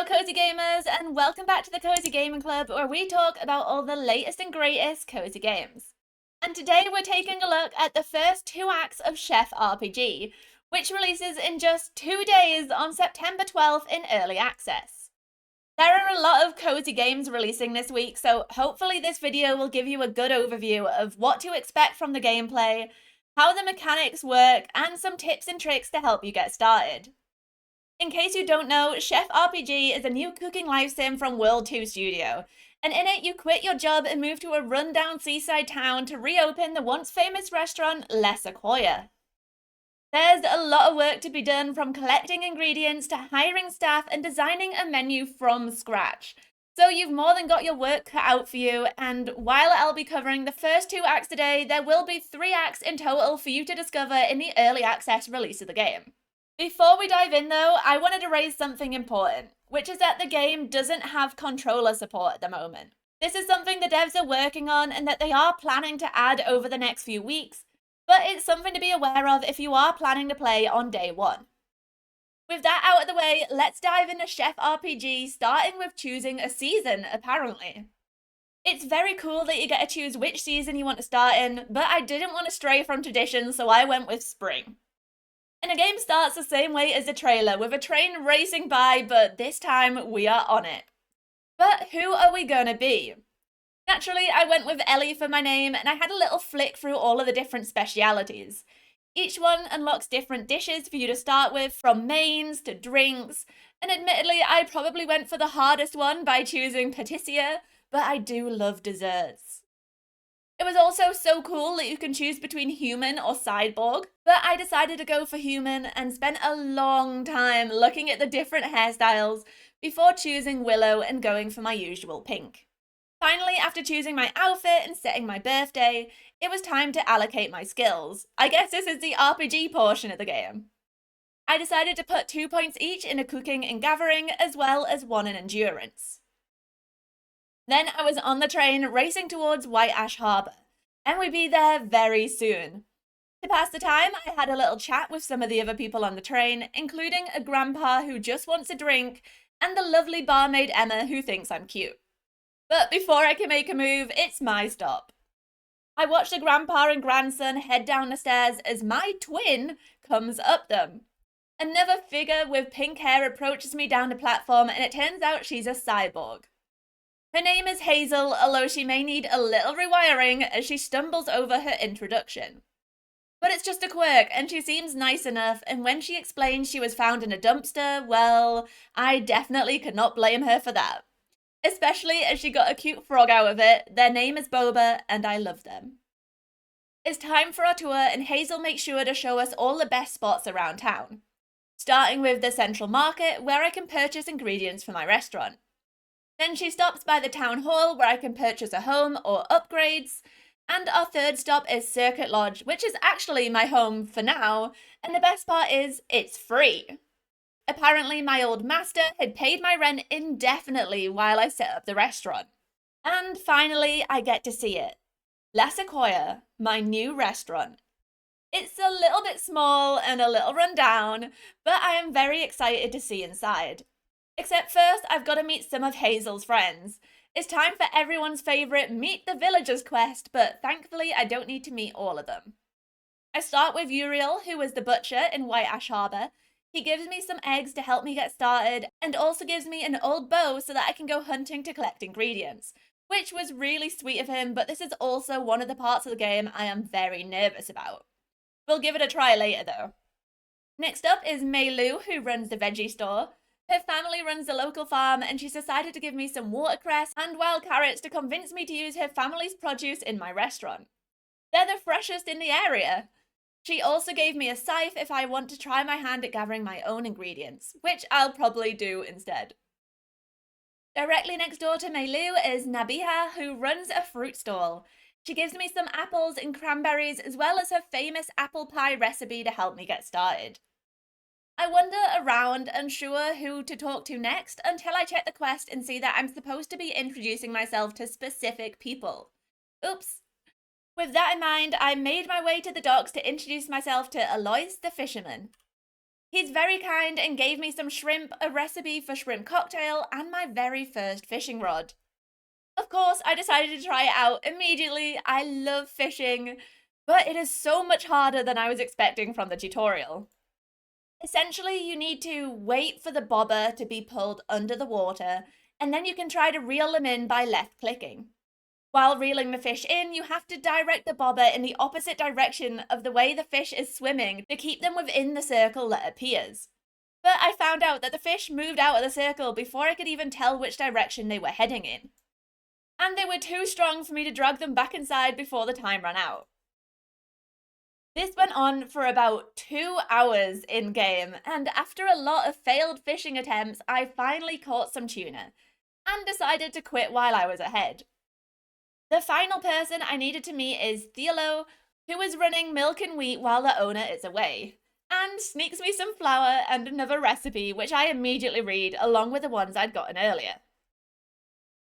Cozy Gamers, and welcome back to the Cozy Gaming Club, where we talk about all the latest and greatest cozy games. And today we're taking a look at the first 2 acts of Chef RPG, which releases in just 2 days on September 12th in early access. There are a lot of cozy games releasing this week, so hopefully this video will give you a good overview of what to expect from the gameplay, how the mechanics work, and some tips and tricks to help you get started. In case you don't know, Chef RPG is a new cooking live sim from World 2 Studio, and in it you quit your job and move to a rundown seaside town to reopen the once famous restaurant Les Sequoia. There's a lot of work to be done, from collecting ingredients to hiring staff and designing a menu from scratch. So you've more than got your work cut out for you, and while I'll be covering the first 2 acts today, there will be 3 acts in total for you to discover in the early access release of the game. Before we dive in though, I wanted to raise something important, which is that the game doesn't have controller support at the moment. This is something the devs are working on and that they are planning to add over the next few weeks, but it's something to be aware of if you are planning to play on day one. With that out of the way, let's dive into Chef RPG, starting with choosing a season, apparently. It's very cool that you get to choose which season you want to start in, but I didn't want to stray from tradition, so I went with spring. And the game starts the same way as the trailer, with a train racing by, but this time we are on it. But who are we gonna be? Naturally, I went with Ellie for my name, and I had a little flick through all of the different specialities. Each one unlocks different dishes for you to start with, from mains to drinks, and admittedly, I probably went for the hardest one by choosing patissier, but I do love desserts. It was also so cool that you can choose between human or cyborg, but I decided to go for human and spent a long time looking at the different hairstyles before choosing Willow and going for my usual pink. Finally, after choosing my outfit and setting my birthday, it was time to allocate my skills. I guess this is the RPG portion of the game. I decided to put 2 points each into cooking and gathering, as well as 1 in endurance. Then I was on the train racing towards White Ash Harbour, and we'd be there very soon. To pass the time, I had a little chat with some of the other people on the train, including a grandpa who just wants a drink, and the lovely barmaid Emma who thinks I'm cute. But before I can make a move, it's my stop. I watch the grandpa and grandson head down the stairs as my twin comes up them. Another figure with pink hair approaches me down the platform, and it turns out she's a cyborg. Her name is Hazel, although she may need a little rewiring as she stumbles over her introduction. But it's just a quirk, and she seems nice enough, and when she explains she was found in a dumpster, well, I definitely could not blame her for that. Especially as she got a cute frog out of it. Their name is Boba, and I love them. It's time for our tour, and Hazel makes sure to show us all the best spots around town. Starting with the central market, where I can purchase ingredients for my restaurant. Then she stops by the town hall, where I can purchase a home or upgrades. And our third stop is Circuit Lodge, which is actually my home for now, and the best part is, it's free. Apparently my old master had paid my rent indefinitely while I set up the restaurant. And finally, I get to see it. La Sequoia, my new restaurant. It's a little bit small and a little run down, but I am very excited to see inside. Except first, I've got to meet some of Hazel's friends. It's time for everyone's favourite Meet the Villagers quest, but thankfully I don't need to meet all of them. I start with Uriel, who is the butcher in White Ash Harbour. He gives me some eggs to help me get started, and also gives me an old bow so that I can go hunting to collect ingredients, which was really sweet of him, but this is also one of the parts of the game I am very nervous about. We'll give it a try later though. Next up is Mei Lu, who runs the veggie store. Her family runs the local farm, and she's decided to give me some watercress and wild carrots to convince me to use her family's produce in my restaurant. They're the freshest in the area. She also gave me a scythe if I want to try my hand at gathering my own ingredients, which I'll probably do instead. Directly next door to Mei Lu is Nabiha, who runs a fruit stall. She gives me some apples and cranberries, as well as her famous apple pie recipe to help me get started. I wander around, unsure who to talk to next, until I check the quest and see that I'm supposed to be introducing myself to specific people. Oops. With that in mind, I made my way to the docks to introduce myself to Alois the fisherman. He's very kind and gave me some shrimp, a recipe for shrimp cocktail, and my very first fishing rod. Of course, I decided to try it out immediately. I love fishing, but it is so much harder than I was expecting from the tutorial. Essentially, you need to wait for the bobber to be pulled under the water, and then you can try to reel them in by left clicking. While reeling the fish in, you have to direct the bobber in the opposite direction of the way the fish is swimming to keep them within the circle that appears. But I found out that the fish moved out of the circle before I could even tell which direction they were heading in. And they were too strong for me to drag them back inside before the time ran out. This went on for about 2 hours in game, and after a lot of failed fishing attempts, I finally caught some tuna and decided to quit while I was ahead. The final person I needed to meet is Theolo, who is running milk and wheat while the owner is away, and sneaks me some flour and another recipe, which I immediately read along with the ones I'd gotten earlier.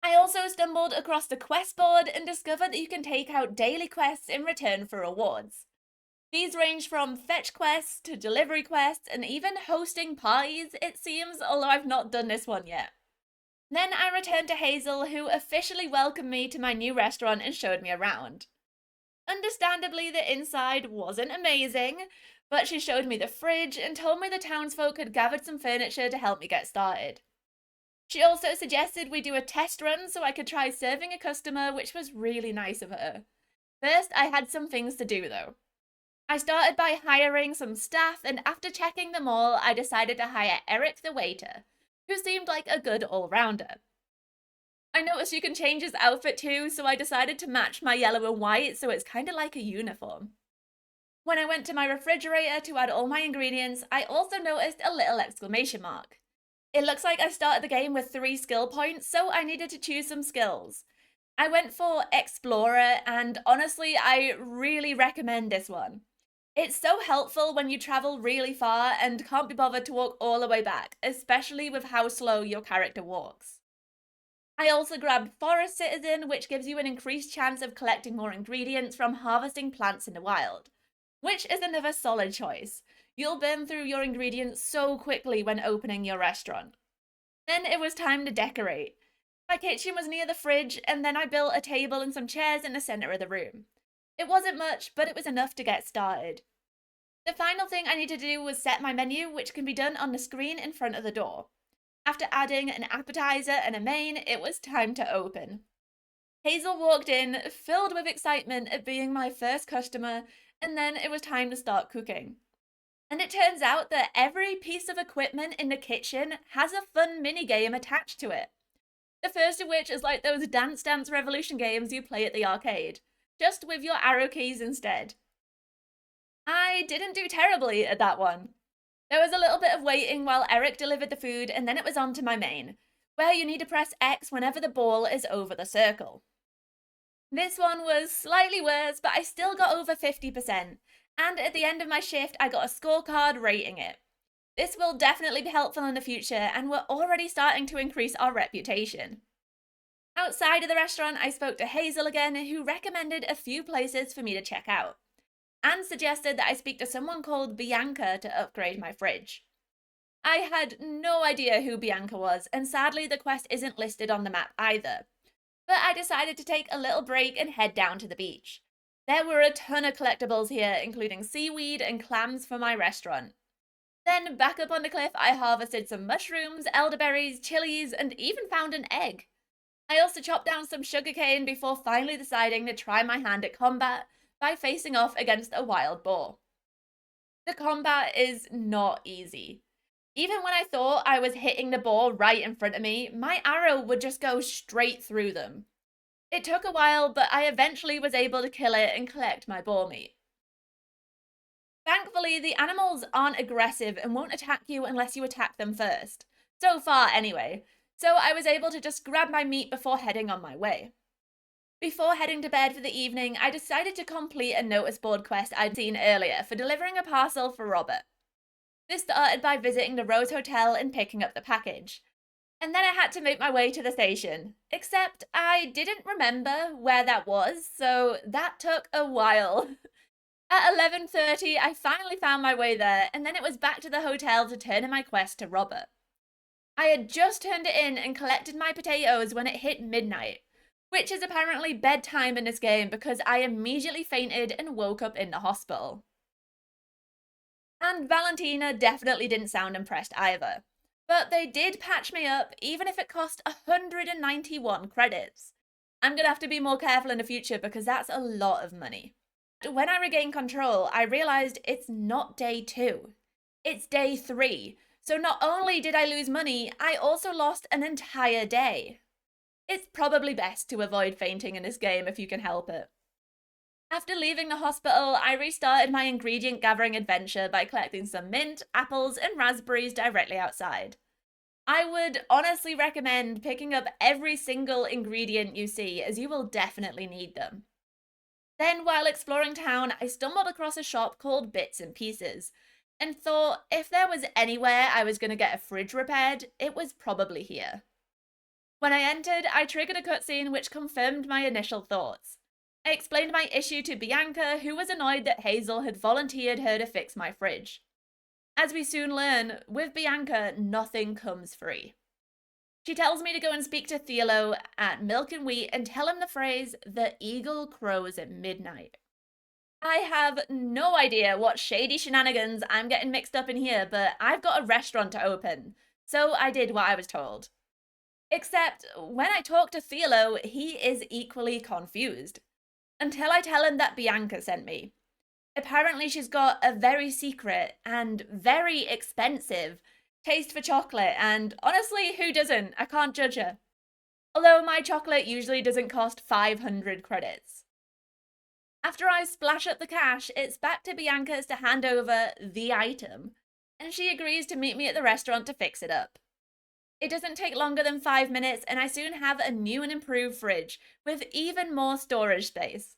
I also stumbled across the quest board and discovered that you can take out daily quests in return for rewards. These range from fetch quests to delivery quests and even hosting parties, it seems, although I've not done this one yet. Then I returned to Hazel, who officially welcomed me to my new restaurant and showed me around. Understandably, the inside wasn't amazing, but she showed me the fridge and told me the townsfolk had gathered some furniture to help me get started. She also suggested we do a test run so I could try serving a customer, which was really nice of her. First, I had some things to do though. I started by hiring some staff, and after checking them all, I decided to hire Eric the waiter, who seemed like a good all-rounder. I noticed you can change his outfit too, so I decided to match my yellow and white so it's kind of like a uniform. When I went to my refrigerator to add all my ingredients, I also noticed a little exclamation mark. It looks like I started the game with 3 skill points, so I needed to choose some skills. I went for Explorer, and honestly, I really recommend this one. It's so helpful when you travel really far and can't be bothered to walk all the way back, especially with how slow your character walks. I also grabbed Forest Citizen, which gives you an increased chance of collecting more ingredients from harvesting plants in the wild, which is another solid choice. You'll burn through your ingredients so quickly when opening your restaurant. Then it was time to decorate. My kitchen was near the fridge, and then I built a table and some chairs in the center of the room. It wasn't much, but it was enough to get started. The final thing I needed to do was set my menu, which can be done on the screen in front of the door. After adding an appetizer and a main, it was time to open. Hazel walked in, filled with excitement at being my first customer, and then it was time to start cooking. And it turns out that every piece of equipment in the kitchen has a fun mini-game attached to it. The first of which is like those Dance Dance Revolution games you play at the arcade, just with your arrow keys instead. I didn't do terribly at that one. There was a little bit of waiting while Eric delivered the food, and then it was on to my main, where you need to press X whenever the ball is over the circle. This one was slightly worse, but I still got over 50%, and at the end of my shift I got a scorecard rating it. This will definitely be helpful in the future, and we're already starting to increase our reputation. Outside of the restaurant, I spoke to Hazel again, who recommended a few places for me to check out, and suggested that I speak to someone called Bianca to upgrade my fridge. I had no idea who Bianca was, and sadly the quest isn't listed on the map either. But I decided to take a little break and head down to the beach. There were a ton of collectibles here, including seaweed and clams for my restaurant. Then back up on the cliff, I harvested some mushrooms, elderberries, chilies, and even found an egg. I also chopped down some sugarcane before finally deciding to try my hand at combat by facing off against a wild boar. The combat is not easy. Even when I thought I was hitting the boar right in front of me, my arrow would just go straight through them. It took a while, but I eventually was able to kill it and collect my boar meat. Thankfully, the animals aren't aggressive and won't attack you unless you attack them first. So far, anyway. So I was able to just grab my meat before heading on my way. Before heading to bed for the evening, I decided to complete a notice board quest I'd seen earlier for delivering a parcel for Robert. This started by visiting the Rose Hotel and picking up the package. And then I had to make my way to the station. Except I didn't remember where that was, so that took a while. At 11:30, I finally found my way there, and then it was back to the hotel to turn in my quest to Robert. I had just turned it in and collected my potatoes when it hit midnight, which is apparently bedtime in this game because I immediately fainted and woke up in the hospital. And Valentina definitely didn't sound impressed either. But they did patch me up, even if it cost 191 credits. I'm gonna have to be more careful in the future because that's a lot of money. When I regained control, I realized it's not day 2. It's day 3. So not only did I lose money, I also lost an entire day. It's probably best to avoid fainting in this game if you can help it. After leaving the hospital, I restarted my ingredient gathering adventure by collecting some mint, apples, and raspberries directly outside. I would honestly recommend picking up every single ingredient you see, as you will definitely need them. Then, while exploring town, I stumbled across a shop called Bits and Pieces, and thought if there was anywhere I was going to get a fridge repaired, it was probably here. When I entered, I triggered a cutscene which confirmed my initial thoughts. I explained my issue to Bianca, who was annoyed that Hazel had volunteered her to fix my fridge. As we soon learn, with Bianca, nothing comes free. She tells me to go and speak to Thilo at Milk and Wheat and tell him the phrase, "The eagle crows at midnight." I have no idea what shady shenanigans I'm getting mixed up in here, but I've got a restaurant to open, so I did what I was told. Except, when I talk to Thilo, he is equally confused. Until I tell him that Bianca sent me. Apparently she's got a very secret and very expensive taste for chocolate, and honestly, who doesn't? I can't judge her. Although my chocolate usually doesn't cost 500 credits. After I splash up the cash, it's back to Bianca's to hand over the item, and she agrees to meet me at the restaurant to fix it up. It doesn't take longer than 5 minutes, and I soon have a new and improved fridge with even more storage space.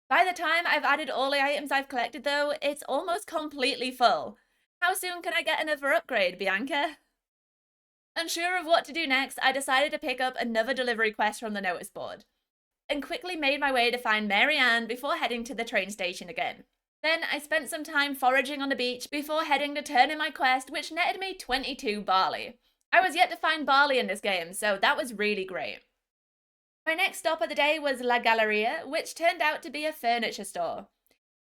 By the time I've added all the items I've collected though, it's almost completely full. How soon can I get another upgrade, Bianca? Unsure of what to do next, I decided to pick up another delivery quest from the notice board, and quickly made my way to find Mary Ann before heading to the train station again. Then I spent some time foraging on the beach before heading to turn in my quest, which netted me 22 barley. I was yet to find barley in this game, so that was really great. My next stop of the day was La Galleria, which turned out to be a furniture store.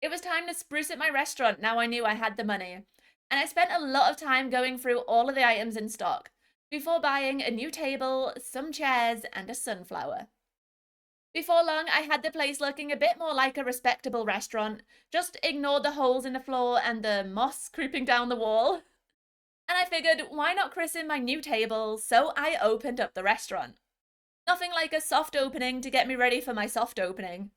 It was time to spruce up my restaurant now I knew I had the money, and I spent a lot of time going through all of the items in stock, before buying a new table, some chairs, and a sunflower. Before long, I had the place looking a bit more like a respectable restaurant, just ignored the holes in the floor and the moss creeping down the wall. And I figured, why not christen my new table, so I opened up the restaurant. Nothing like a soft opening to get me ready for my soft opening.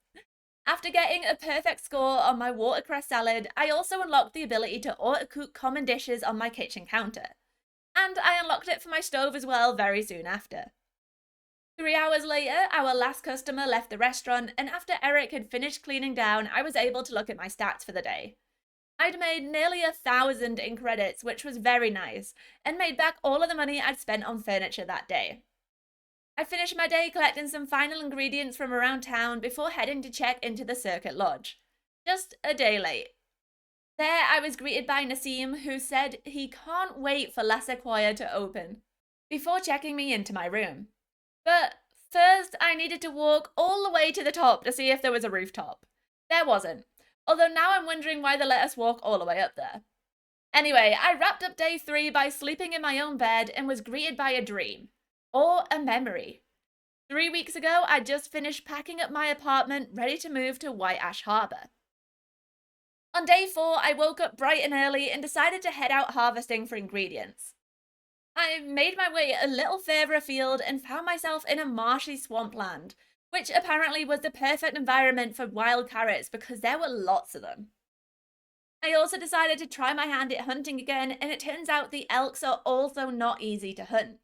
After getting a perfect score on my watercress salad, I also unlocked the ability to auto-cook common dishes on my kitchen counter. And I unlocked it for my stove as well very soon after. 3 hours later, our last customer left the restaurant, and after Eric had finished cleaning down, I was able to look at my stats for the day. I'd made nearly 1,000 in credits, which was very nice, and made back all of the money I'd spent on furniture that day. I finished my day collecting some final ingredients from around town before heading to check into the Circuit Lodge. Just a day late. There I was greeted by Nassim, who said he can't wait for La Sequoia to open, before checking me into my room. But first I needed to walk all the way to the top to see if there was a rooftop. There wasn't, although now I'm wondering why they let us walk all the way up there. Anyway, I wrapped up day 3 by sleeping in my own bed and was greeted by a dream. Or a memory. 3 weeks ago, I just finished packing up my apartment, ready to move to White Ash Harbour. On day 4, I woke up bright and early and decided to head out harvesting for ingredients. I made my way a little further afield and found myself in a marshy swampland, which apparently was the perfect environment for wild carrots because there were lots of them. I also decided to try my hand at hunting again, and it turns out the elks are also not easy to hunt.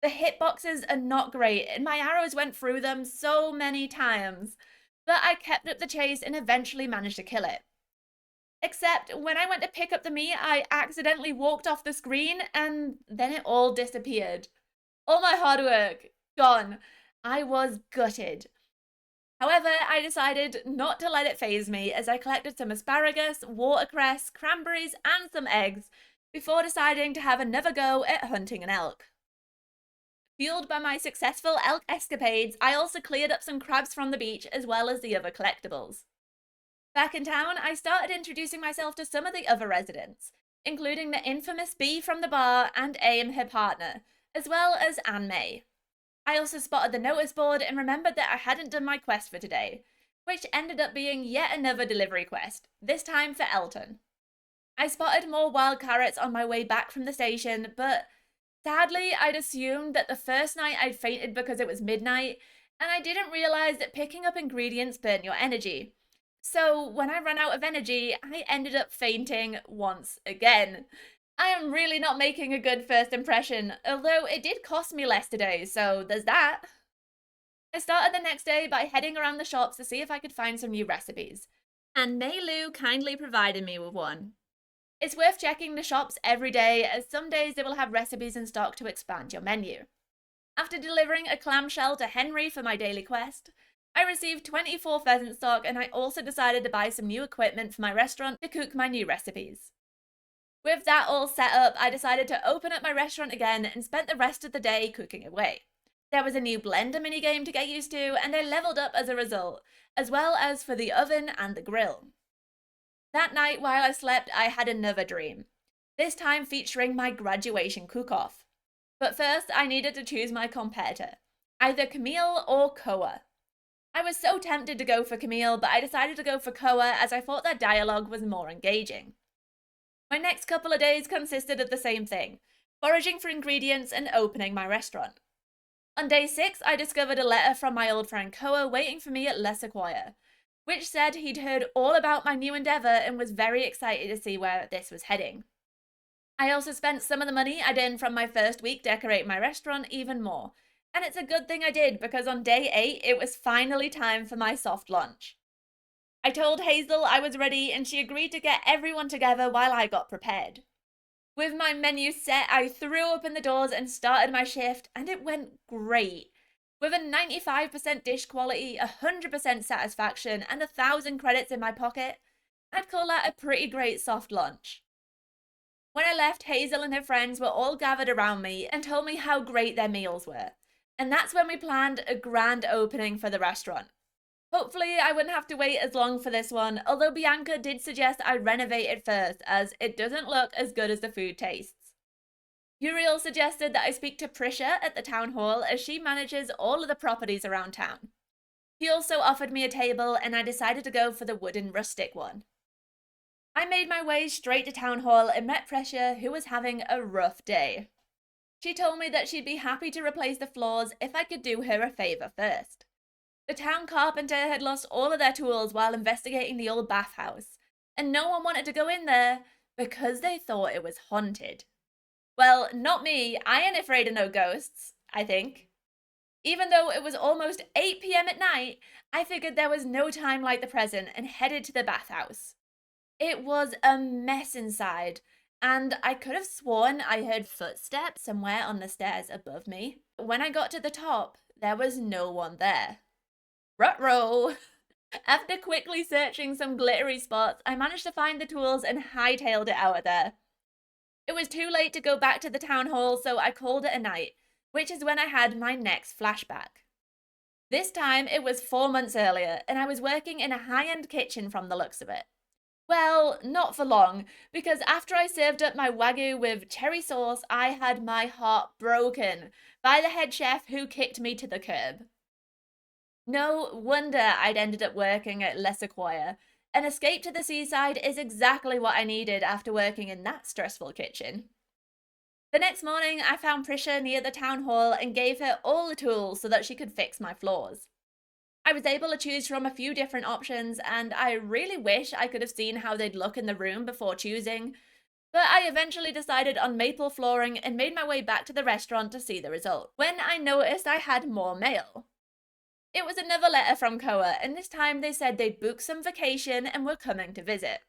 The hitboxes are not great, and my arrows went through them so many times, but I kept up the chase and eventually managed to kill it. Except when I went to pick up the meat, I accidentally walked off the screen, and then it all disappeared. All my hard work, gone. I was gutted. However, I decided not to let it faze me as I collected some asparagus, watercress, cranberries, and some eggs before deciding to have another go at hunting an elk. Fueled by my successful elk escapades, I also cleared up some crabs from the beach as well as the other collectibles. Back in town, I started introducing myself to some of the other residents, including the infamous Bee from the bar and Aim, her partner, as well as Anne May. I also spotted the notice board and remembered that I hadn't done my quest for today, which ended up being yet another delivery quest, this time for Elton. I spotted more wild carrots on my way back from the station, but sadly, I'd assumed that the first night I'd fainted because it was midnight, and I didn't realize that picking up ingredients burnt your energy. So when I ran out of energy, I ended up fainting once again. I am really not making a good first impression, although it did cost me less today, so there's that. I started the next day by heading around the shops to see if I could find some new recipes, and Mei Lu kindly provided me with one. It's worth checking the shops every day, as some days they will have recipes in stock to expand your menu. After delivering a clamshell to Henry for my daily quest, I received 24 pheasant stock, and I also decided to buy some new equipment for my restaurant to cook my new recipes. With that all set up, I decided to open up my restaurant again and spent the rest of the day cooking away. There was a new blender minigame to get used to, and I leveled up as a result, as well as for the oven and the grill. That night while I slept, I had another dream, this time featuring my graduation cook-off. But first, I needed to choose my competitor, either Camille or Koa. I was so tempted to go for Camille, but I decided to go for Koa as I thought their dialogue was more engaging. My next couple of days consisted of the same thing, foraging for ingredients and opening my restaurant. On day 6, I discovered a letter from my old friend Koa waiting for me at Les Sequoia, which said he'd heard all about my new endeavour and was very excited to see where this was heading. I also spent some of the money I'd earned from my first week decorating my restaurant even more, and it's a good thing I did because on day 8 it was finally time for my soft launch. I told Hazel I was ready and she agreed to get everyone together while I got prepared. With my menu set, I threw open the doors and started my shift, and it went great. With a 95% dish quality, 100% satisfaction, and 1,000 credits in my pocket, I'd call that a pretty great soft lunch. When I left, Hazel and her friends were all gathered around me and told me how great their meals were. And that's when we planned a grand opening for the restaurant. Hopefully, I wouldn't have to wait as long for this one, although Bianca did suggest I renovate it first, as it doesn't look as good as the food tastes. Uriel suggested that I speak to Prisha at the town hall, as she manages all of the properties around town. He also offered me a table, and I decided to go for the wooden rustic one. I made my way straight to town hall and met Prisha, who was having a rough day. She told me that she'd be happy to replace the floors if I could do her a favour first. The town carpenter had lost all of their tools while investigating the old bathhouse, and no one wanted to go in there because they thought it was haunted. Well, not me. I ain't afraid of no ghosts, I think. Even though it was almost 8 p.m. at night, I figured there was no time like the present and headed to the bathhouse. It was a mess inside, and I could have sworn I heard footsteps somewhere on the stairs above me. When I got to the top, there was no one there. Ruh-roh! After quickly searching some glittery spots, I managed to find the tools and hightailed it out of there. It was too late to go back to the town hall, so I called it a night, which is when I had my next flashback. This time, it was 4 months earlier, and I was working in a high-end kitchen from the looks of it. Well, not for long, because after I served up my Wagyu with cherry sauce, I had my heart broken by the head chef who kicked me to the curb. No wonder I'd ended up working at Les Sequoia. An escape to the seaside is exactly what I needed after working in that stressful kitchen. The next morning, I found Prisha near the town hall and gave her all the tools so that she could fix my floors. I was able to choose from a few different options, and I really wish I could have seen how they'd look in the room before choosing, but I eventually decided on maple flooring and made my way back to the restaurant to see the result, when I noticed I had more mail. It was another letter from Koa, and this time they said they'd booked some vacation and were coming to visit.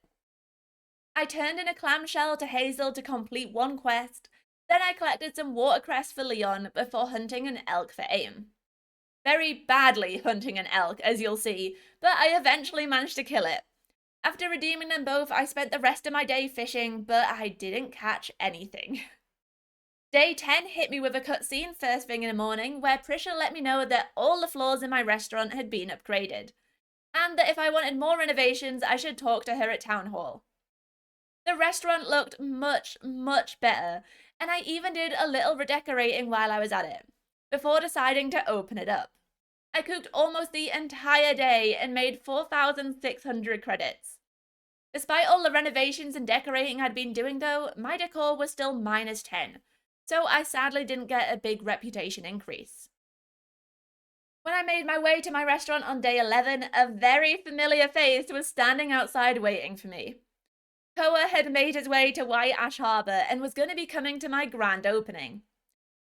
I turned in a clamshell to Hazel to complete one quest, then I collected some watercress for Leon before hunting an elk for Aim. very badly hunting an elk, as you'll see, but I eventually managed to kill it. After redeeming them both, I spent the rest of my day fishing, but I didn't catch anything. Day 10 hit me with a cutscene first thing in the morning where Prisha let me know that all the floors in my restaurant had been upgraded, and that if I wanted more renovations, I should talk to her at Town Hall. The restaurant looked much, much better, and I even did a little redecorating while I was at it, before deciding to open it up. I cooked almost the entire day and made 4,600 credits. Despite all the renovations and decorating I'd been doing though, my decor was still minus 10, so I sadly didn't get a big reputation increase. When I made my way to my restaurant on day 11, a very familiar face was standing outside waiting for me. Koa had made his way to White Ash Harbor and was going to be coming to my grand opening.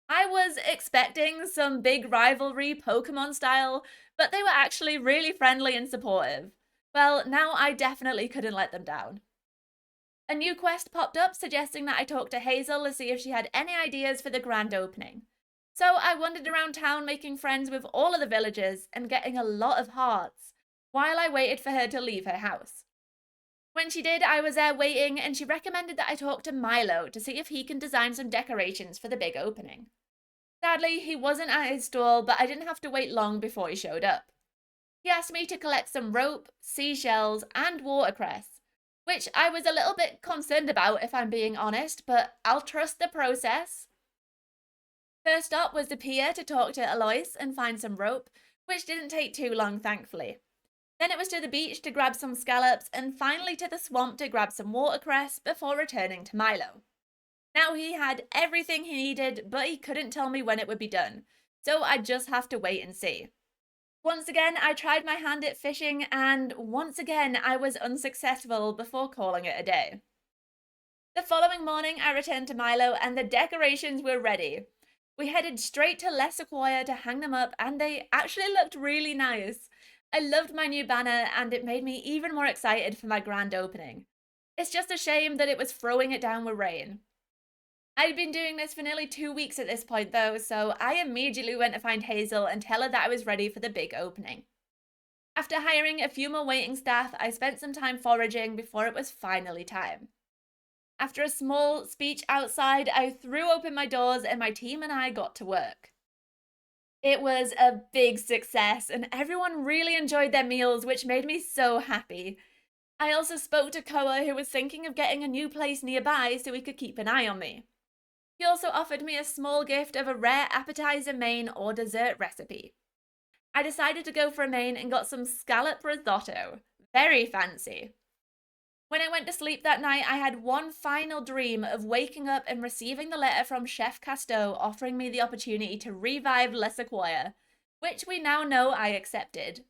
I was expecting some big rivalry Pokemon style, but they were actually really friendly and supportive. Well, now I definitely couldn't let them down. A new quest popped up suggesting that I talk to Hazel to see if she had any ideas for the grand opening. So I wandered around town making friends with all of the villagers and getting a lot of hearts, while I waited for her to leave her house. When she did, I was there waiting, and she recommended that I talk to Milo to see if he can design some decorations for the big opening. Sadly, he wasn't at his stall, but I didn't have to wait long before he showed up. He asked me to collect some rope, seashells, and watercress, which I was a little bit concerned about if I'm being honest, but I'll trust the process. First up was the pier to talk to Alois and find some rope, which didn't take too long, thankfully. Then it was to the beach to grab some scallops, and finally to the swamp to grab some watercress before returning to Milo. Now he had everything he needed, but he couldn't tell me when it would be done, so I'd just have to wait and see. Once again, I tried my hand at fishing, and once again, I was unsuccessful before calling it a day. The following morning, I returned to Milo, and the decorations were ready. We headed straight to Les Sequoia to hang them up, and they actually looked really nice. I loved my new banner, and it made me even more excited for my grand opening. It's just a shame that it was throwing it down with rain. I'd been doing this for nearly 2 weeks at this point though, so I immediately went to find Hazel and tell her that I was ready for the big opening. After hiring a few more waiting staff, I spent some time foraging before it was finally time. After a small speech outside, I threw open my doors and my team and I got to work. It was a big success, and everyone really enjoyed their meals, which made me so happy. I also spoke to Koa, who was thinking of getting a new place nearby so he could keep an eye on me. He also offered me a small gift of a rare appetizer main or dessert recipe. I decided to go for a main and got some scallop risotto. Very fancy. When I went to sleep that night, I had one final dream of waking up and receiving the letter from Chef Casteau offering me the opportunity to revive Les Sequoia, which we now know I accepted.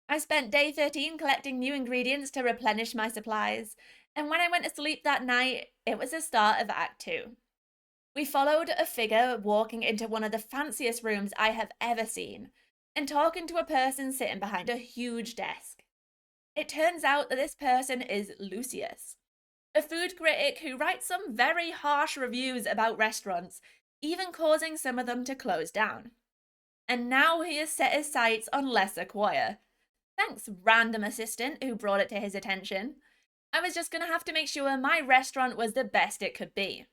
I spent day 13 collecting new ingredients to replenish my supplies, and when I went to sleep that night, it was the start of Act 2. We followed a figure walking into one of the fanciest rooms I have ever seen, and talking to a person sitting behind a huge desk. It turns out that this person is Lucius, a food critic who writes some very harsh reviews about restaurants, even causing some of them to close down. And now he has set his sights on Les Sequoia. Thanks, random assistant who brought it to his attention. I was just going to have to make sure my restaurant was the best it could be.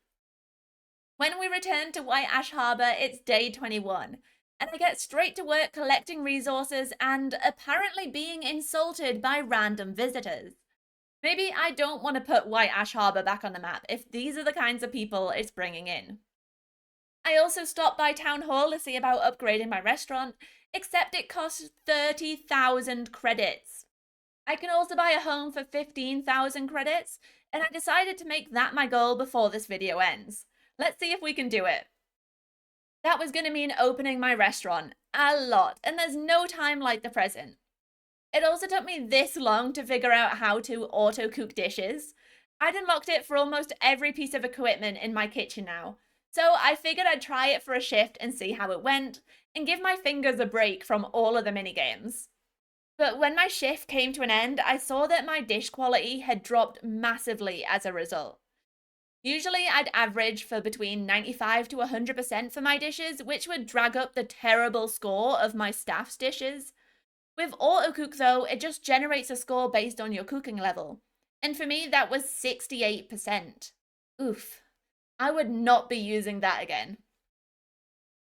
When we return to White Ash Harbor, it's day 21, and I get straight to work collecting resources and apparently being insulted by random visitors. Maybe I don't want to put White Ash Harbor back on the map if these are the kinds of people it's bringing in. I also stopped by Town Hall to see about upgrading my restaurant, except it costs 30,000 credits. I can also buy a home for 15,000 credits, and I decided to make that my goal before this video ends. Let's see if we can do it. That was going to mean opening my restaurant. A lot, and there's no time like the present. It also took me this long to figure out how to auto-cook dishes. I'd unlocked it for almost every piece of equipment in my kitchen now, so I figured I'd try it for a shift and see how it went, and give my fingers a break from all of the minigames. But when my shift came to an end, I saw that my dish quality had dropped massively as a result. Usually I'd average for between 95 to 100% for my dishes, which would drag up the terrible score of my staff's dishes. With autocook though, it just generates a score based on your cooking level. And for me, that was 68%. Oof. I would not be using that again.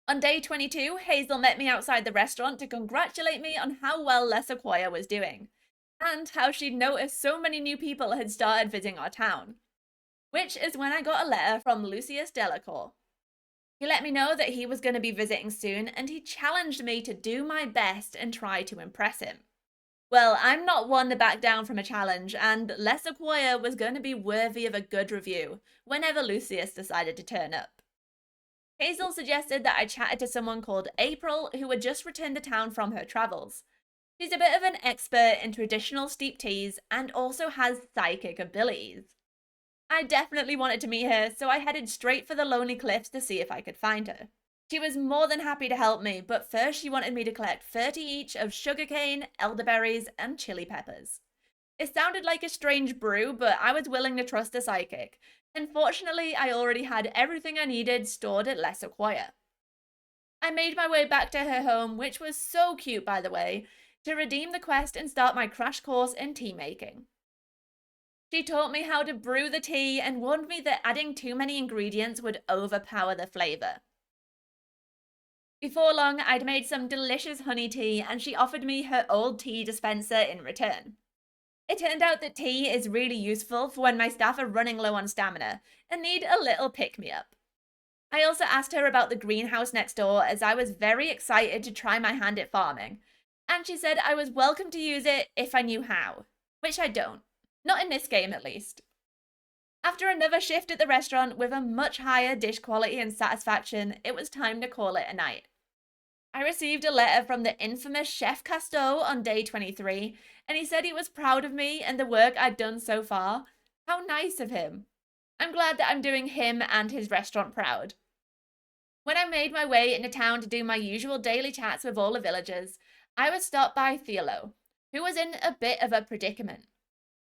On day 22, Hazel met me outside the restaurant to congratulate me on how well Les Acquire was doing, and how she'd noticed so many new people had started visiting our town. Which is when I got a letter from Lucius Delacour. He let me know that he was going to be visiting soon, and he challenged me to do my best and try to impress him. Well, I'm not one to back down from a challenge, and Les Acquire was going to be worthy of a good review whenever Lucius decided to turn up. Hazel suggested that I chatted to someone called April who had just returned to town from her travels. She's a bit of an expert in traditional steep teas and also has psychic abilities. I definitely wanted to meet her, so I headed straight for the Lonely Cliffs to see if I could find her. She was more than happy to help me, but first she wanted me to collect 30 each of sugarcane, elderberries, and chili peppers. It sounded like a strange brew, but I was willing to trust a psychic, and fortunately I already had everything I needed stored at Les Acquire. I made my way back to her home, which was so cute by the way, to redeem the quest and start my crash course in tea making. She taught me how to brew the tea and warned me that adding too many ingredients would overpower the flavour. Before long, I'd made some delicious honey tea and she offered me her old tea dispenser in return. It turned out that tea is really useful for when my staff are running low on stamina and need a little pick-me-up. I also asked her about the greenhouse next door as I was very excited to try my hand at farming, and she said I was welcome to use it if I knew how, which I don't. Not in this game, at least. After another shift at the restaurant with a much higher dish quality and satisfaction, it was time to call it a night. I received a letter from the infamous Chef Cousteau on day 23, and he said he was proud of me and the work I'd done so far. How nice of him. I'm glad that I'm doing him and his restaurant proud. When I made my way into town to do my usual daily chats with all the villagers, I was stopped by Theolo, who was in a bit of a predicament.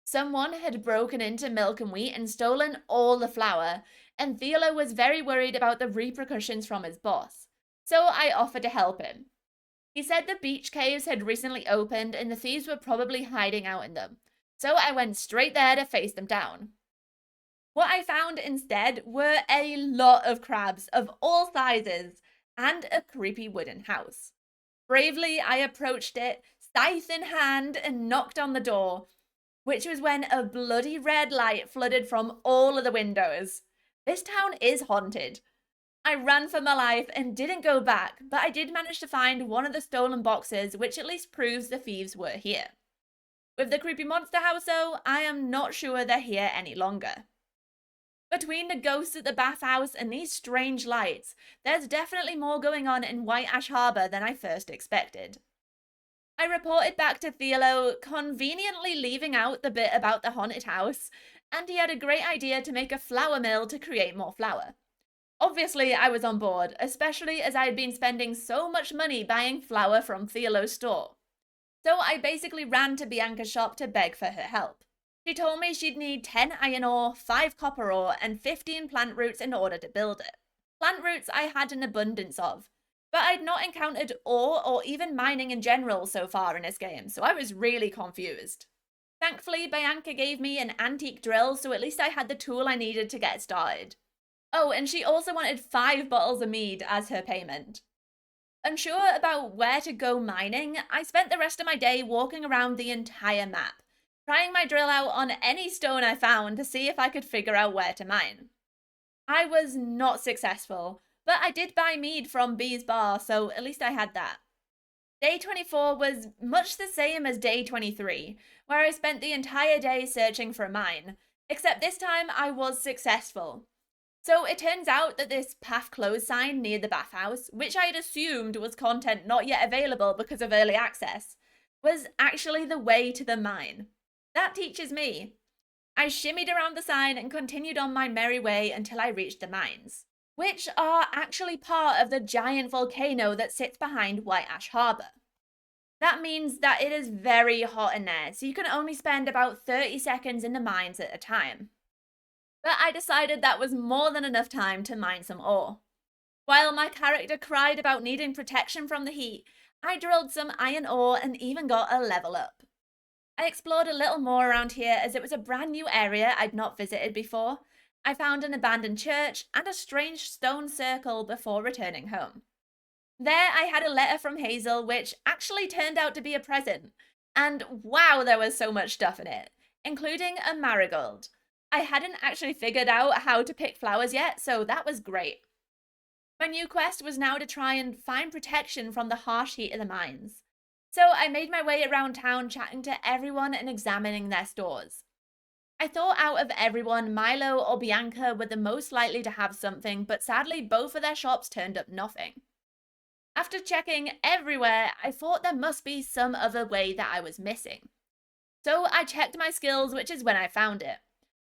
Someone had broken into Milk and Wheat and stolen all the flour, and Theolo was very worried about the repercussions from his boss, so I offered to help him. He said the beach caves had recently opened and the thieves were probably hiding out in them, so I went straight there to face them down. What I found instead were a lot of crabs of all sizes and a creepy wooden house. Bravely, I approached it, scythe in hand, and knocked on the door, which was when a bloody red light flooded from all of the windows. This town is haunted. I ran for my life and didn't go back, but I did manage to find one of the stolen boxes, which at least proves the thieves were here. With the creepy monster house though, I am not sure they're here any longer. Between the ghosts at the bathhouse and these strange lights, there's definitely more going on in White Ash Harbour than I first expected. I reported back to Theolo, conveniently leaving out the bit about the haunted house, and he had a great idea to make a flour mill to create more flour. Obviously, I was on board, especially as I had been spending so much money buying flour from Theolo's store. So I basically ran to Bianca's shop to beg for her help. She told me she'd need 10 iron ore, 5 copper ore, and 15 plant roots in order to build it. Plant roots I had an abundance of, but I'd not encountered ore or even mining in general so far in this game, so I was really confused. Thankfully, Bianca gave me an antique drill, so at least I had the tool I needed to get started. Oh, and she also wanted 5 bottles of mead as her payment. Unsure about where to go mining, I spent the rest of my day walking around the entire map, trying my drill out on any stone I found to see if I could figure out where to mine. I was not successful, but I did buy mead from Bee's Bar, so at least I had that. Day 24 was much the same as day 23, where I spent the entire day searching for a mine, except this time I was successful. So it turns out that this path closed sign near the bathhouse, which I had assumed was content not yet available because of early access, was actually the way to the mine. That teaches me. I shimmied around the sign and continued on my merry way until I reached the mines, which are actually part of the giant volcano that sits behind White Ash Harbour. That means that it is very hot in there, so you can only spend about 30 seconds in the mines at a time. but I decided that was more than enough time to mine some ore. While my character cried about needing protection from the heat, I drilled some iron ore and even got a level up. I explored a little more around here as it was a brand new area I'd not visited before. I found an abandoned church and a strange stone circle before returning home. There I had a letter from Hazel, which actually turned out to be a present. And wow, there was so much stuff in it, including a marigold. I hadn't actually figured out how to pick flowers yet, so that was great. My new quest was now to try and find protection from the harsh heat of the mines. So I made my way around town chatting to everyone and examining their stores. I thought out of everyone, Milo or Bianca were the most likely to have something, but sadly both of their shops turned up nothing. After checking everywhere, I thought there must be some other way that I was missing. So I checked my skills, which is when I found it.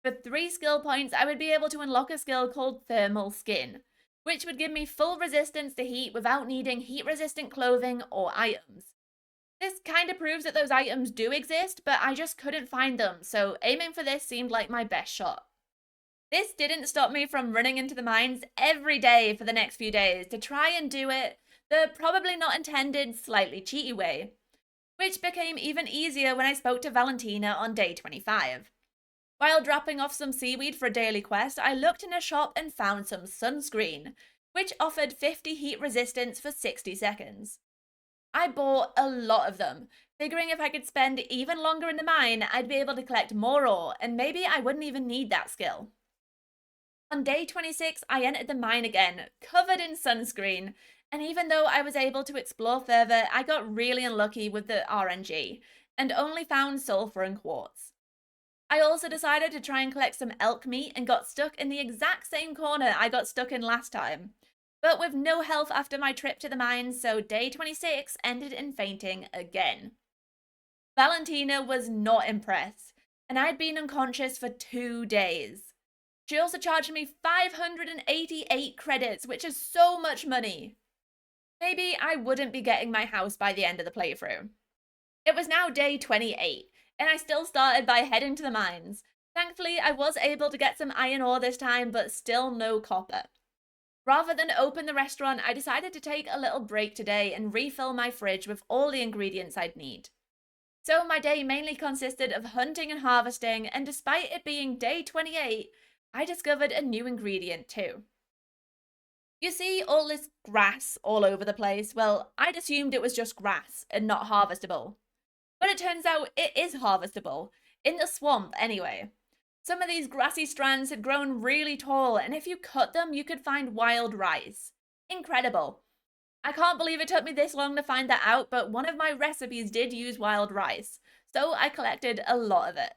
For 3 skill points, I would be able to unlock a skill called Thermal Skin, which would give me full resistance to heat without needing heat-resistant clothing or items. This kind of proves that those items do exist, but I just couldn't find them, so aiming for this seemed like my best shot. This didn't stop me from running into the mines every day for the next few days to try and do it the probably not intended, slightly cheaty way, which became even easier when I spoke to Valentina on day 25. While dropping off some seaweed for a daily quest, I looked in a shop and found some sunscreen, which offered 50 heat resistance for 60 seconds. I bought a lot of them, figuring if I could spend even longer in the mine, I'd be able to collect more ore, and maybe I wouldn't even need that skill. On day 26, I entered the mine again, covered in sunscreen, and even though I was able to explore further, I got really unlucky with the RNG, and only found sulfur and quartz. I also decided to try and collect some elk meat and got stuck in the exact same corner I got stuck in last time, but with no health after my trip to the mines, so day 26 ended in fainting again. Valentina was not impressed, and I'd been unconscious for 2 days. She also charged me 588 credits, which is so much money. Maybe I wouldn't be getting my house by the end of the playthrough. It was now day 28, and I still started by heading to the mines. Thankfully, I was able to get some iron ore this time, but still no copper. Rather than open the restaurant, I decided to take a little break today and refill my fridge with all the ingredients I'd need. So my day mainly consisted of hunting and harvesting, and despite it being day 28, I discovered a new ingredient too. You see all this grass all over the place? Well, I'd assumed it was just grass and not harvestable. But it turns out it is harvestable, in the swamp anyway. Some of these grassy strands had grown really tall, and if you cut them, you could find wild rice. Incredible. I can't believe it took me this long to find that out, but one of my recipes did use wild rice, so I collected a lot of it.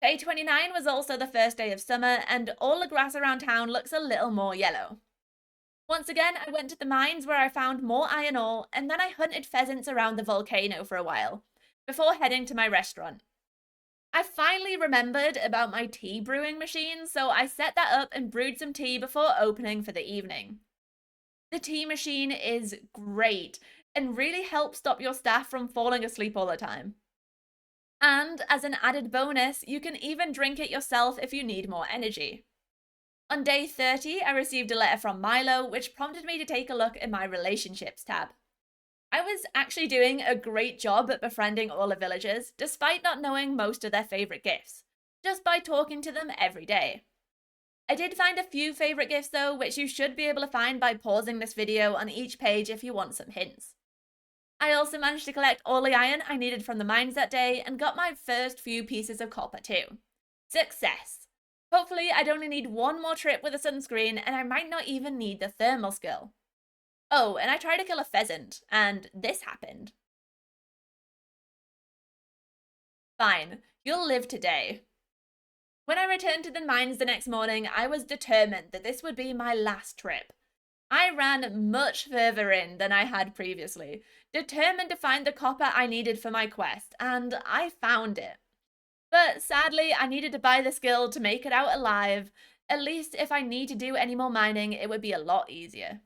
Day 29 was also the first day of summer, and all the grass around town looks a little more yellow. Once again, I went to the mines where I found more iron ore, and then I hunted pheasants around the volcano for a while, before heading to my restaurant. I finally remembered about my tea brewing machine, so I set that up and brewed some tea before opening for the evening. The tea machine is great, and really helps stop your staff from falling asleep all the time. And as an added bonus, you can even drink it yourself if you need more energy. On day 30, I received a letter from Milo, which prompted me to take a look in my relationships tab. I was actually doing a great job at befriending all the villagers, despite not knowing most of their favourite gifts, just by talking to them every day. I did find a few favourite gifts though, which you should be able to find by pausing this video on each page if you want some hints. I also managed to collect all the iron I needed from the mines that day and got my first few pieces of copper too. Success! Hopefully I'd only need one more trip with a sunscreen and I might not even need the thermal skill. Oh, and I tried to kill a pheasant, and this happened. Fine, you'll live today. When I returned to the mines the next morning, I was determined that this would be my last trip. I ran much further in than I had previously, determined to find the copper I needed for my quest, and I found it. But sadly, I needed to buy the skill to make it out alive. At least if I need to do any more mining, it would be a lot easier.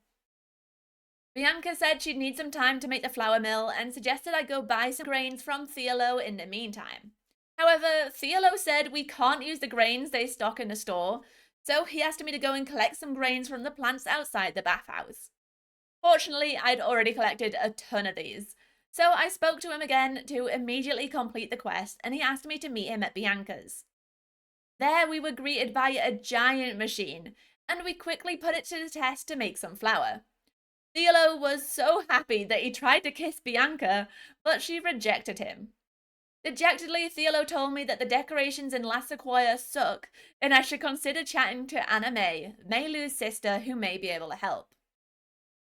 Bianca said she'd need some time to make the flour mill and suggested I go buy some grains from Theolo in the meantime. However, Theolo said we can't use the grains they stock in the store, so he asked me to go and collect some grains from the plants outside the bathhouse. Fortunately, I'd already collected a ton of these, so I spoke to him again to immediately complete the quest, and he asked me to meet him at Bianca's. There we were greeted by a giant machine, and we quickly put it to the test to make some flour. Theolo was so happy that he tried to kiss Bianca, but she rejected him. Dejectedly, Theolo told me that the decorations in La Sequoia suck, and I should consider chatting to Anna May Lou's sister, who may be able to help.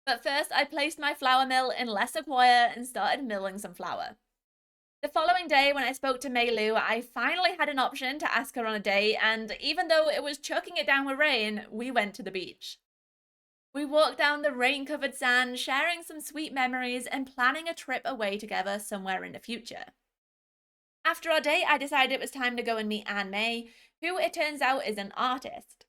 But first, I placed my flour mill in La Sequoia and started milling some flour. The following day, when I spoke to May Lou, I finally had an option to ask her on a date, and even though it was chucking it down with rain, we went to the beach. We walked down the rain-covered sand, sharing some sweet memories and planning a trip away together somewhere in the future. After our date, I decided it was time to go and meet Anne May, who it turns out is an artist.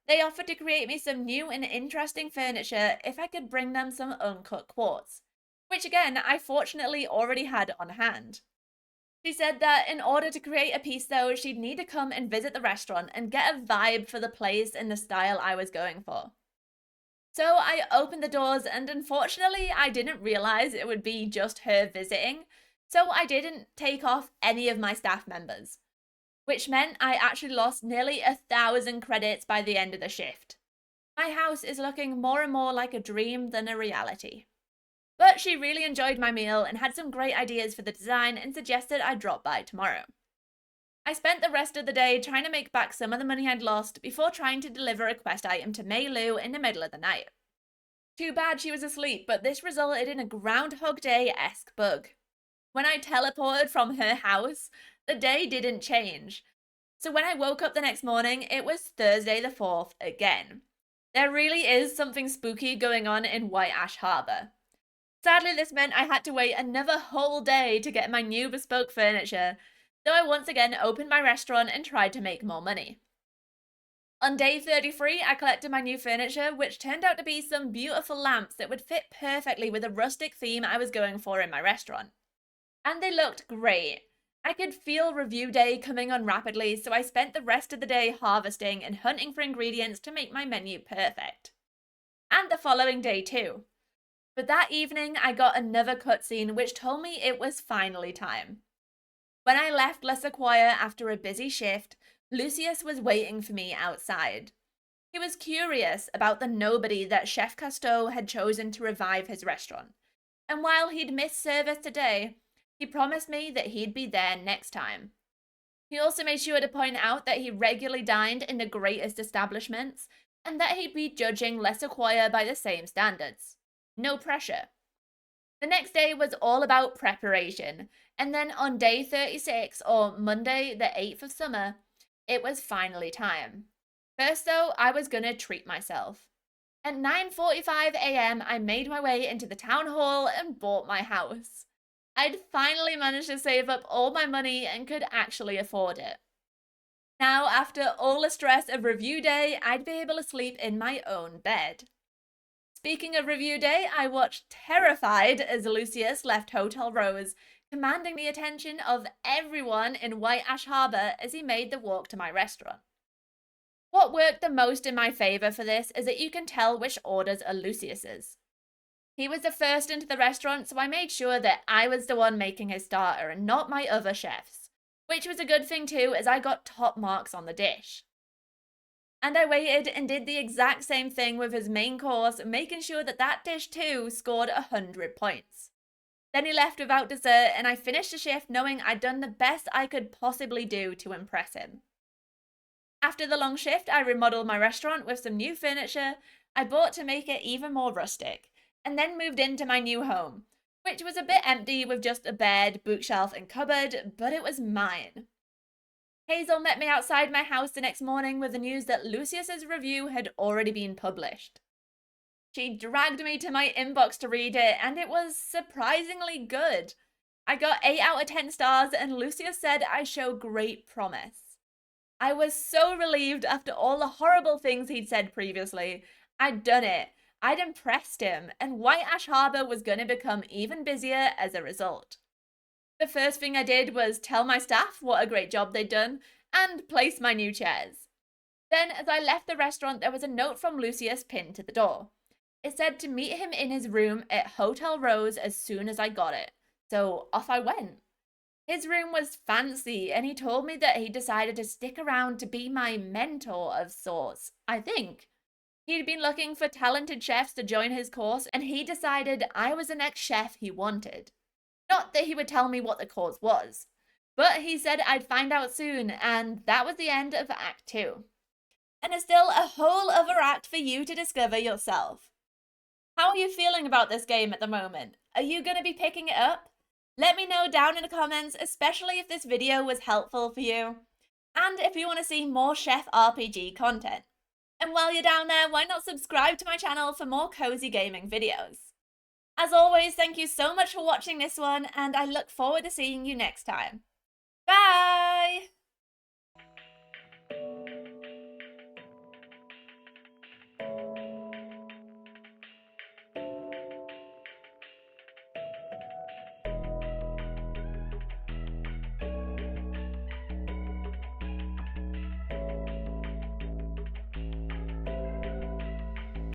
They offered to create me some new and interesting furniture if I could bring them some uncut quartz, which again, I fortunately already had on hand. She said that in order to create a piece though, she'd need to come and visit the restaurant and get a vibe for the place and the style I was going for. So I opened the doors, and unfortunately I didn't realize it would be just her visiting, so I didn't take off any of my staff members, which meant I actually lost nearly 1,000 credits by the end of the shift. My house is looking more and more like a dream than a reality. But she really enjoyed my meal and had some great ideas for the design and suggested I drop by tomorrow. I spent the rest of the day trying to make back some of the money I'd lost before trying to deliver a quest item to Mei Lu in the middle of the night. Too bad she was asleep, but this resulted in a Groundhog Day-esque bug. When I teleported from her house, the day didn't change. So when I woke up the next morning, it was Thursday the 4th again. There really is something spooky going on in White Ash Harbour. Sadly, this meant I had to wait another whole day to get my new bespoke furniture, so I once again opened my restaurant and tried to make more money. On day 33, I collected my new furniture, which turned out to be some beautiful lamps that would fit perfectly with the rustic theme I was going for in my restaurant. And they looked great. I could feel review day coming on rapidly, so I spent the rest of the day harvesting and hunting for ingredients to make my menu perfect. And the following day too. But that evening, I got another cutscene which told me it was finally time. When I left La Sequoia after a busy shift, Lucius was waiting for me outside. He was curious about the nobody that Chef Cousteau had chosen to revive his restaurant, and while he'd missed service today, he promised me that he'd be there next time. He also made sure to point out that he regularly dined in the greatest establishments, and that he'd be judging La Sequoia by the same standards. No pressure. The next day was all about preparation, and then on day 36, or Monday the 8th of summer, it was finally time. First though, I was gonna treat myself. At 9:45 a.m, I made my way into the town hall and bought my house. I'd finally managed to save up all my money and could actually afford it. Now, after all the stress of review day, I'd be able to sleep in my own bed. Speaking of review day, I watched terrified as Lucius left Hotel Rose, commanding the attention of everyone in White Ash Harbour as he made the walk to my restaurant. What worked the most in my favour for this is that you can tell which orders are Lucius's. He was the first into the restaurant, so I made sure that I was the one making his starter and not my other chefs, which was a good thing too, as I got top marks on the dish. And I waited and did the exact same thing with his main course, making sure that that dish too scored 100 points. Then he left without dessert, and I finished the shift knowing I'd done the best I could possibly do to impress him. After the long shift, I remodeled my restaurant with some new furniture I bought to make it even more rustic, and then moved into my new home, which was a bit empty with just a bed, bookshelf, and cupboard, but it was mine. Hazel met me outside my house the next morning with the news that Lucius's review had already been published. She dragged me to my inbox to read it, and it was surprisingly good. I got 8 out of 10 stars, and Lucius said I show great promise. I was so relieved after all the horrible things he'd said previously. I'd done it. I'd impressed him, and White Ash Harbour was going to become even busier as a result. The first thing I did was tell my staff what a great job they'd done and place my new chairs. Then, as I left the restaurant, there was a note from Lucius pinned to the door. It said to meet him in his room at Hotel Rose as soon as I got it. So off I went. His room was fancy, and he told me that he decided to stick around to be my mentor of sorts, I think. He'd been looking for talented chefs to join his course, and he decided I was the next chef he wanted. Not that he would tell me what the course was, but he said I'd find out soon, and that was the end of Act 2. And there's still a whole other act for you to discover yourself. How are you feeling about this game at the moment? Are you going to be picking it up? Let me know down in the comments, especially if this video was helpful for you, and if you want to see more Chef RPG content. And while you're down there, why not subscribe to my channel for more cozy gaming videos? As always, thank you so much for watching this one, and I look forward to seeing you next time. Bye!